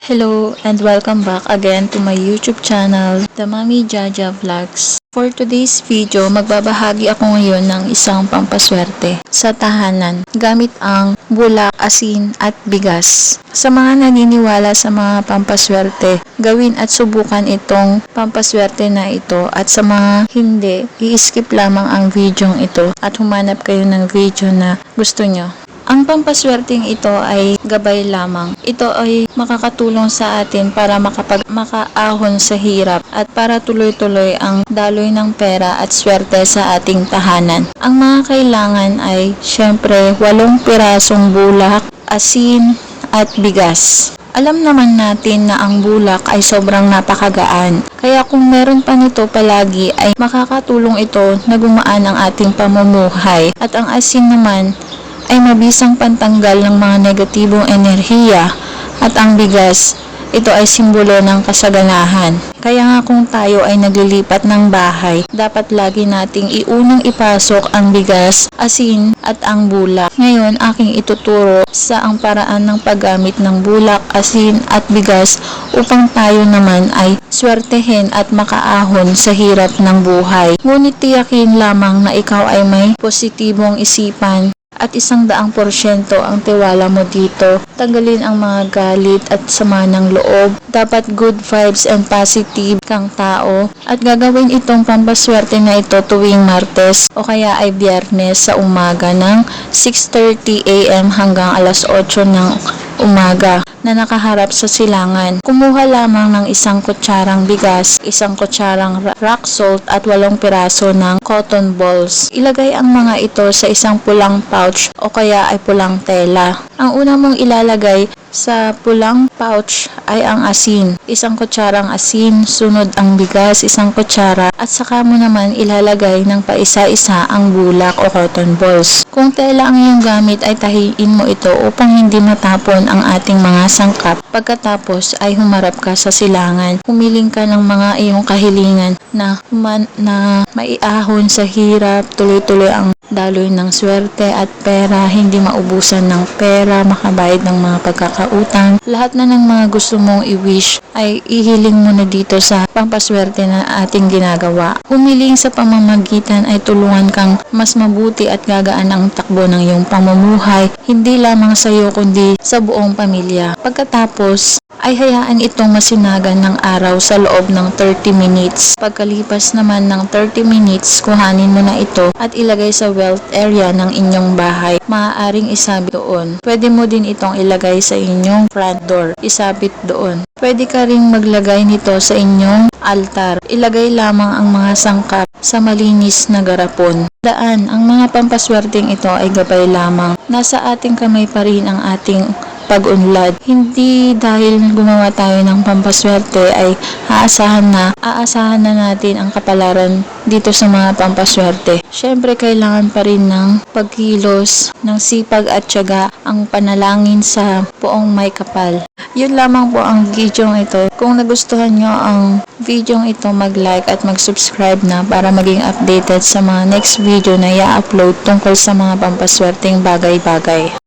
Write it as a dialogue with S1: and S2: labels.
S1: Hello and welcome back again to my YouTube channel, The Mami Jaja Vlogs. For today's video, magbabahagi ako ngayon ng isang pampaswerte sa tahanan gamit ang bulak, asin at bigas. Sa mga naniniwala sa mga pampaswerte, gawin at subukan itong pampaswerte na ito, at sa mga hindi, i-skip lamang ang video ito at humanap kayo ng video na gusto nyo. Ang pampaswerteng ito ay gabay lamang. Ito ay makakatulong sa atin para makaahon sa hirap at para tuloy-tuloy ang daloy ng pera at swerte sa ating tahanan. Ang mga kailangan ay syempre 8 pirasong bulak, asin at bigas. Alam naman natin na ang bulak ay sobrang napakagaan. Kaya kung meron pa nito palagi ay makakatulong ito na gumaan ang ating pamumuhay. At ang asin naman ay mabisang pantanggal ng mga negatibong enerhiya, at ang bigas, ito ay simbolo ng kasaganahan. Kaya nga kung tayo ay naglilipat ng bahay, dapat lagi nating iunang ipasok ang bigas, asin at ang bulak. Ngayon, aking ituturo sa ang paraan ng paggamit ng bulak, asin at bigas upang tayo naman ay swertehin at makaahon sa hirap ng buhay. Ngunit tiyakin lamang na ikaw ay may positibong isipan at 100% ang tiwala mo dito. Tanggalin ang mga galit at sama ng loob. Dapat good vibes and positive kang tao. At gagawin itong pampaswerte na ito tuwing Martes o kaya ay Biyernes sa umaga ng 6:30 AM hanggang alas 8 ng umaga na nakaharap sa silangan. Kumuha lamang ng 1 kutsarang bigas, 1 kutsarang rock salt at 8 piraso ng cotton balls. Ilagay ang mga ito sa isang pulang pouch o kaya ay pulang tela. Ang una mong ilalagay sa pulang pouch ay ang asin. 1 kutsarang asin, sunod ang bigas, 1 kutsara, at saka mo naman ilalagay ng paisa-isa ang bulak o cotton balls. Kung tela ang iyong gamit ay tahiin mo ito upang hindi matapon ang ating mga sangkap. Pagkatapos ay humarap ka sa silangan. Humiling ka ng mga iyong kahilingan na maiahon sa hirap, tuloy-tuloy ang daloy ng swerte at pera, hindi maubusan ng pera, makabayad ng mga pagkakautang. Lahat na ng mga gusto mong i-wish ay ihiling mo na dito sa pampaswerte na ating ginagawa. Humiling sa pamamagitan ay tulungan kang mas mabuti at gagaan ang takbo ng iyong pamumuhay, hindi lamang sa iyo kundi sa buong pamilya. Pagkatapos ay hayaan itong masinagan ng araw sa loob ng 30 minutes. Pagkalipas naman ng 30 minutes, kuhanin mo na ito at ilagay sa wealth area ng inyong bahay. Maaaring isabit doon. Pwede mo din itong ilagay sa inyong front door. Isabit doon. Pwede ka ring maglagay nito sa inyong altar. Ilagay lamang ang mga sangkap sa malinis na garapon. Ang mga pampaswerteng ito ay gabay lamang. Nasa ating kamay pa rin ang ating pag-unlad. Hindi dahil gumawa tayo ng pampaswerte ay aasahan na natin ang kapalaran dito sa mga pampaswerte. Syempre, kailangan pa rin ng pagkilos, ng sipag at tiyaga, ang panalangin sa Poong May Kapal. Yun lamang po ang video ito. Kung nagustuhan nyo ang video ito, mag-like at mag-subscribe na para maging updated sa mga next video na i-upload tungkol sa mga pampaswerteng bagay-bagay.